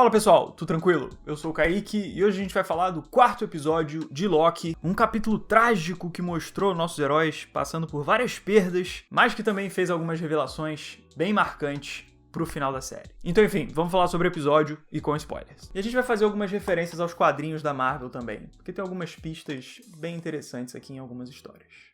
Fala pessoal, tudo tranquilo? Eu sou o Kaique e hoje a gente vai falar do quarto episódio de Loki, um capítulo trágico que mostrou nossos heróis passando por várias perdas, mas que também fez algumas revelações bem marcantes pro final da série. Então enfim, vamos falar sobre o episódio e com spoilers. E a gente vai fazer algumas referências aos quadrinhos da Marvel também, porque tem algumas pistas bem interessantes aqui em algumas histórias.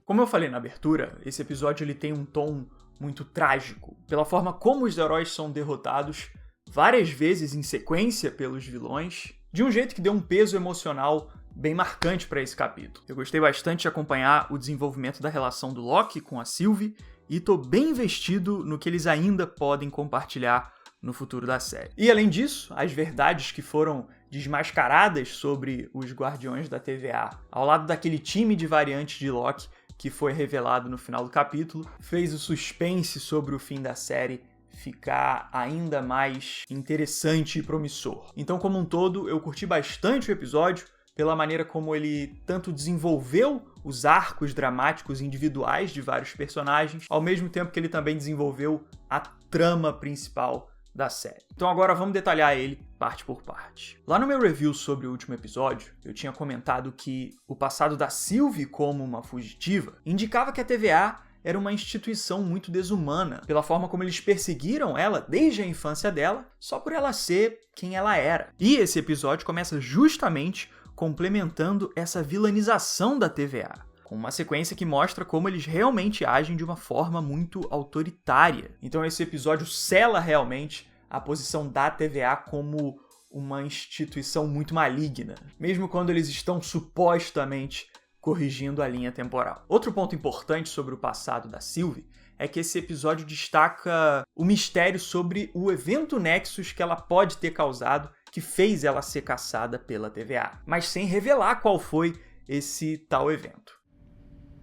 Como eu falei na abertura, esse episódio ele tem um tom muito trágico, pela forma como os heróis são derrotados várias vezes em sequência pelos vilões, de um jeito que deu um peso emocional bem marcante para esse capítulo. Eu gostei bastante de acompanhar o desenvolvimento da relação do Loki com a Sylvie e tô bem investido no que eles ainda podem compartilhar no futuro da série. E além disso, as verdades que foram desmascaradas sobre os Guardiões da TVA, ao lado daquele time de variantes de Loki que foi revelado no final do capítulo, fez o suspense sobre o fim da série ficar ainda mais interessante e promissor. Então, como um todo, eu curti bastante o episódio, pela maneira como ele tanto desenvolveu os arcos dramáticos individuais de vários personagens, ao mesmo tempo que ele também desenvolveu a trama principal da série. Então agora vamos detalhar ele parte por parte. Lá no meu review sobre o último episódio, eu tinha comentado que o passado da Sylvie como uma fugitiva indicava que a TVA era uma instituição muito desumana, pela forma como eles perseguiram ela desde a infância dela, só por ela ser quem ela era. E esse episódio começa justamente complementando essa vilanização da TVA, com uma sequência que mostra como eles realmente agem de uma forma muito autoritária. Então esse episódio sela realmente a posição da TVA como uma instituição muito maligna, mesmo quando eles estão supostamente corrigindo a linha temporal. Outro ponto importante sobre o passado da Sylvie é que esse episódio destaca o mistério sobre o evento Nexus que ela pode ter causado, que fez ela ser caçada pela TVA, mas sem revelar qual foi esse tal evento.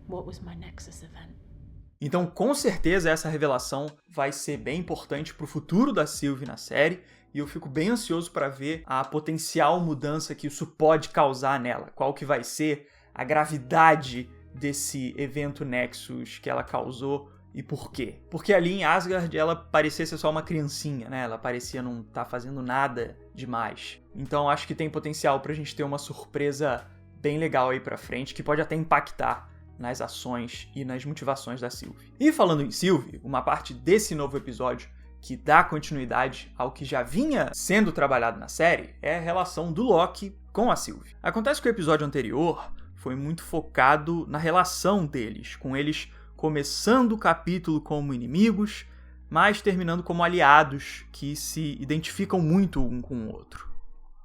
What was my Nexus event? Então, com certeza, essa revelação vai ser bem importante para o futuro da Sylvie na série, e eu fico bem ansioso para ver a potencial mudança que isso pode causar nela. Qual que vai ser a gravidade desse evento Nexus que ela causou e por quê? Porque ali em Asgard ela parecia ser só uma criancinha, né? Ela parecia não estar fazendo nada demais. Então, acho que tem potencial para a gente ter uma surpresa bem legal aí para frente, que pode até impactar nas ações e nas motivações da Sylvie. E falando em Sylvie, uma parte desse novo episódio que dá continuidade ao que já vinha sendo trabalhado na série é a relação do Loki com a Sylvie. Acontece que o episódio anterior foi muito focado na relação deles, com eles começando o capítulo como inimigos, mas terminando como aliados que se identificam muito um com o outro.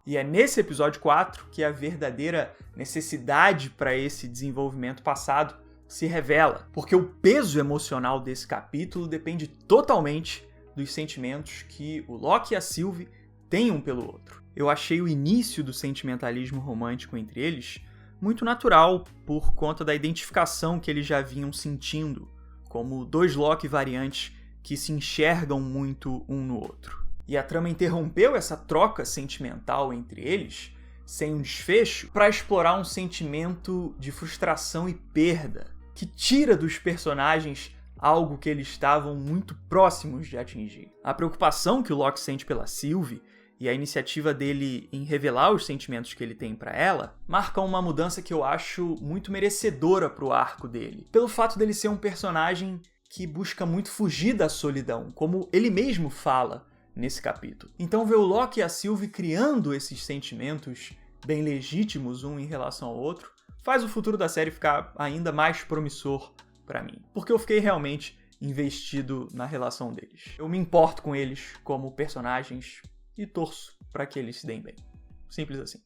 E é nesse episódio 4 que a verdadeira necessidade para esse desenvolvimento passado se revela, porque o peso emocional desse capítulo depende totalmente dos sentimentos que o Loki e a Sylvie têm um pelo outro. Eu achei o início do sentimentalismo romântico entre eles muito natural por conta da identificação que eles já vinham sentindo, como dois Loki variantes que se enxergam muito um no outro. E a trama interrompeu essa troca sentimental entre eles, sem um desfecho, para explorar um sentimento de frustração e perda, que tira dos personagens algo que eles estavam muito próximos de atingir. A preocupação que o Loki sente pela Sylvie e a iniciativa dele em revelar os sentimentos que ele tem para ela marcam uma mudança que eu acho muito merecedora pro arco dele, pelo fato dele ser um personagem que busca muito fugir da solidão, como ele mesmo fala nesse capítulo. Então ver o Loki e a Sylvie criando esses sentimentos bem legítimos um em relação ao outro faz o futuro da série ficar ainda mais promissor para mim, porque eu fiquei realmente investido na relação deles. Eu me importo com eles como personagens e torço para que eles se deem bem. Simples assim.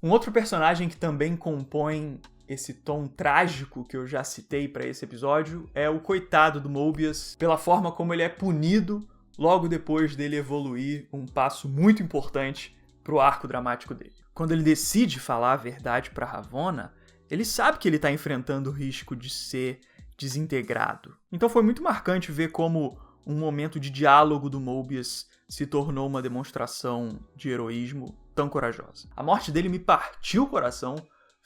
Um outro personagem que também compõe esse tom trágico que eu já citei para esse episódio é o coitado do Mobius, pela forma como ele é punido logo depois dele evoluir um passo muito importante pro arco dramático dele. Quando ele decide falar a verdade para Ravonna, ele sabe que ele está enfrentando o risco de ser desintegrado. Então foi muito marcante ver como um momento de diálogo do Mobius se tornou uma demonstração de heroísmo tão corajosa. A morte dele me partiu o coração,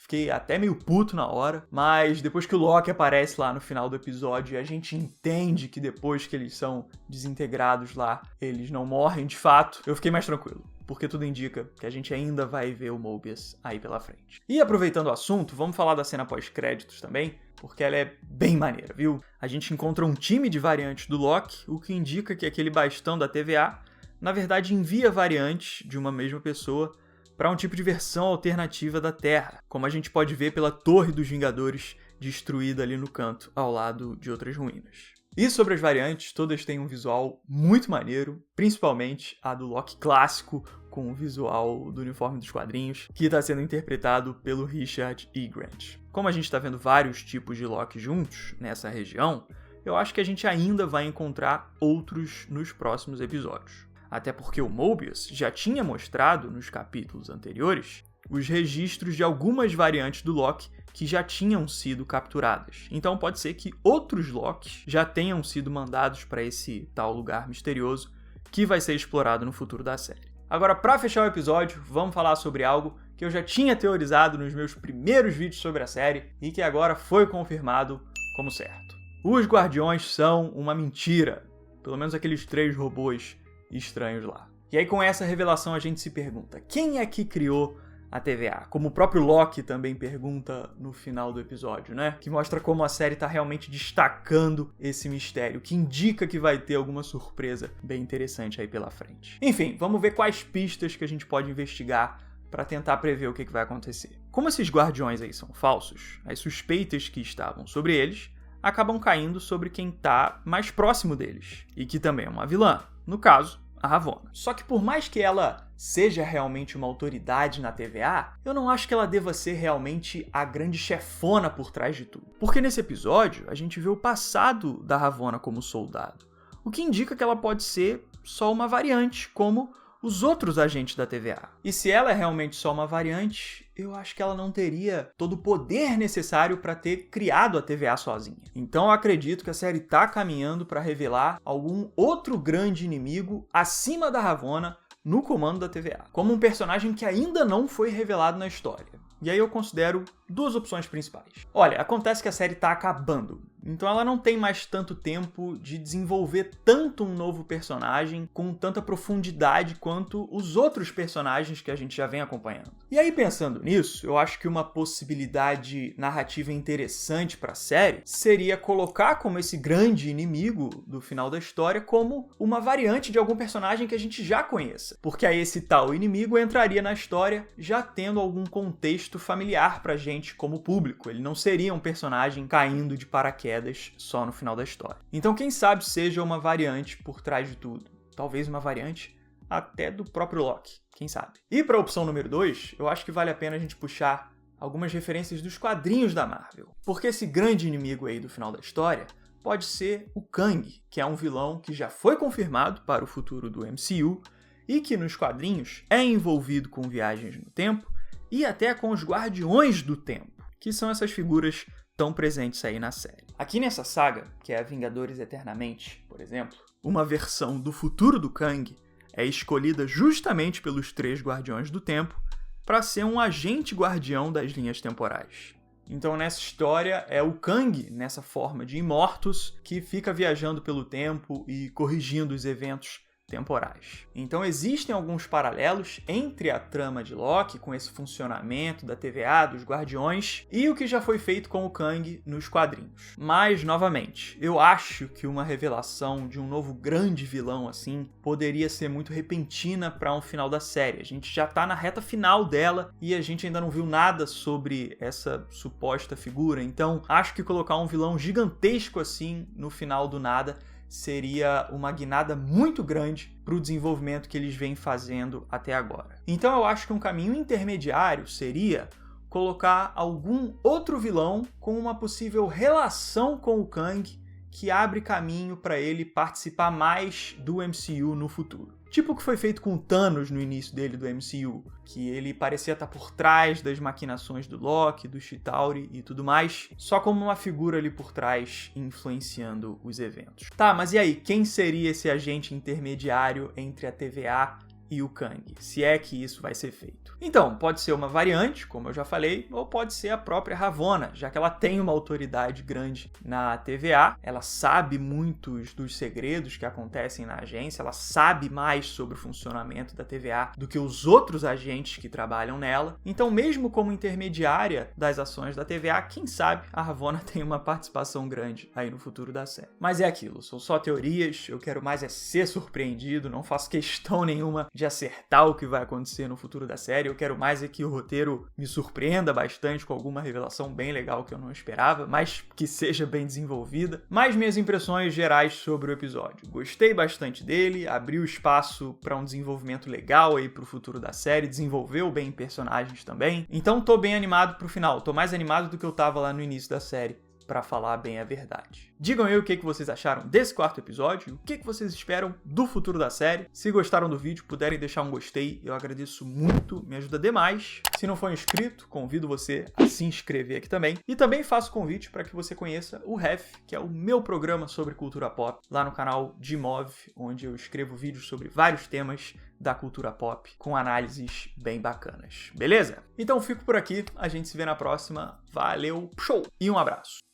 Fiquei até meio puto na hora, mas depois que o Loki aparece lá no final do episódio e a gente entende que depois que eles são desintegrados lá, eles não morrem de fato, eu fiquei mais tranquilo, porque tudo indica que a gente ainda vai ver o Mobius aí pela frente. E aproveitando o assunto, vamos falar da cena pós-créditos também, porque ela é bem maneira, viu? A gente encontra um time de variantes do Loki, o que indica que aquele bastão da TVA, na verdade, envia variantes de uma mesma pessoa para um tipo de versão alternativa da Terra, como a gente pode ver pela Torre dos Vingadores destruída ali no canto, ao lado de outras ruínas. E sobre as variantes, todas têm um visual muito maneiro, principalmente a do Loki clássico, com o visual do uniforme dos quadrinhos, que está sendo interpretado pelo Richard E. Grant. Como a gente está vendo vários tipos de Loki juntos nessa região, eu acho que a gente ainda vai encontrar outros nos próximos episódios. Até porque o Mobius já tinha mostrado nos capítulos anteriores os registros de algumas variantes do Loki que já tinham sido capturadas. Então pode ser que outros Lokis já tenham sido mandados para esse tal lugar misterioso que vai ser explorado no futuro da série. Agora, para fechar o episódio, vamos falar sobre algo que eu já tinha teorizado nos meus primeiros vídeos sobre a série e que agora foi confirmado como certo. Os Guardiões são uma mentira, pelo menos aqueles 3 robôs estranhos lá. E aí com essa revelação a gente se pergunta, quem é que criou a TVA? Como o próprio Loki também pergunta no final do episódio, né? Que mostra como a série tá realmente destacando esse mistério, que indica que vai ter alguma surpresa bem interessante aí pela frente. Enfim, vamos ver quais pistas que a gente pode investigar para tentar prever o que vai acontecer. Como esses guardiões aí são falsos, as suspeitas que estavam sobre eles acabam caindo sobre quem tá mais próximo deles, e que também é uma vilã. No caso, a Ravonna. Só que por mais que ela seja realmente uma autoridade na TVA, eu não acho que ela deva ser realmente a grande chefona por trás de tudo. Porque nesse episódio, a gente vê o passado da Ravonna como soldado, o que indica que ela pode ser só uma variante, como os outros agentes da TVA. E se ela é realmente só uma variante, eu acho que ela não teria todo o poder necessário para ter criado a TVA sozinha. Então eu acredito que a série tá caminhando para revelar algum outro grande inimigo acima da Ravonna no comando da TVA, como um personagem que ainda não foi revelado na história. E aí eu considero 2 opções principais. Olha, acontece que a série tá acabando, então ela não tem mais tanto tempo de desenvolver tanto um novo personagem com tanta profundidade quanto os outros personagens que a gente já vem acompanhando. E aí pensando nisso, eu acho que uma possibilidade narrativa interessante para a série seria colocar como esse grande inimigo do final da história como uma variante de algum personagem que a gente já conheça, porque aí esse tal inimigo entraria na história já tendo algum contexto familiar pra gente como público. Ele não seria um personagem caindo de paraquedas só no final da história. Então quem sabe seja uma variante por trás de tudo. Talvez uma variante até do próprio Loki, quem sabe. E para a opção número 2, eu acho que vale a pena a gente puxar algumas referências dos quadrinhos da Marvel. Porque esse grande inimigo aí do final da história pode ser o Kang, que é um vilão que já foi confirmado para o futuro do MCU e que nos quadrinhos é envolvido com viagens no tempo e até com os Guardiões do Tempo, que são essas figuras tão presentes aí na série. Aqui nessa saga, que é a Vingadores Eternamente, por exemplo, uma versão do futuro do Kang é escolhida justamente pelos 3 Guardiões do Tempo para ser um agente guardião das linhas temporais. Então nessa história é o Kang, nessa forma de Immortus, que fica viajando pelo tempo e corrigindo os eventos temporais. Então existem alguns paralelos entre a trama de Loki, com esse funcionamento da TVA, dos Guardiões, e o que já foi feito com o Kang nos quadrinhos. Mas, novamente, eu acho que uma revelação de um novo grande vilão assim poderia ser muito repentina para um final da série. A gente já tá na reta final dela e a gente ainda não viu nada sobre essa suposta figura, então acho que colocar um vilão gigantesco assim no final do nada seria uma guinada muito grande para o desenvolvimento que eles vêm fazendo até agora. Então eu acho que um caminho intermediário seria colocar algum outro vilão com uma possível relação com o Kang que abre caminho para ele participar mais do MCU no futuro. Tipo o que foi feito com o Thanos no início dele do MCU, que ele parecia estar por trás das maquinações do Loki, do Chitauri e tudo mais, só como uma figura ali por trás influenciando os eventos. Tá, mas e aí, quem seria esse agente intermediário entre a TVA e o Kang, se é que isso vai ser feito. Então, pode ser uma variante, como eu já falei, ou pode ser a própria Ravonna, já que ela tem uma autoridade grande na TVA, ela sabe muitos dos segredos que acontecem na agência, ela sabe mais sobre o funcionamento da TVA do que os outros agentes que trabalham nela. Então, mesmo como intermediária das ações da TVA, quem sabe a Ravonna tem uma participação grande aí no futuro da série. Mas é aquilo, são só teorias, eu quero mais é ser surpreendido, não faço questão nenhuma de acertar o que vai acontecer no futuro da série, eu quero mais é que o roteiro me surpreenda bastante com alguma revelação bem legal que eu não esperava, mas que seja bem desenvolvida. Mas minhas impressões gerais sobre o episódio. Gostei bastante dele, abriu espaço para um desenvolvimento legal aí pro futuro da série, desenvolveu bem personagens também. Então tô bem animado pro final, tô mais animado do que eu tava lá no início da série, pra falar bem a verdade. Digam aí o que vocês acharam desse quarto episódio, o que vocês esperam do futuro da série. Se gostaram do vídeo, puderem deixar um gostei, eu agradeço muito, me ajuda demais. Se não for inscrito, convido você a se inscrever aqui também. E também faço convite para que você conheça o Ref, que é o meu programa sobre cultura pop, lá no canal Dimov, onde eu escrevo vídeos sobre vários temas da cultura pop, com análises bem bacanas. Beleza? Então fico por aqui, a gente se vê na próxima. Valeu, show! E um abraço!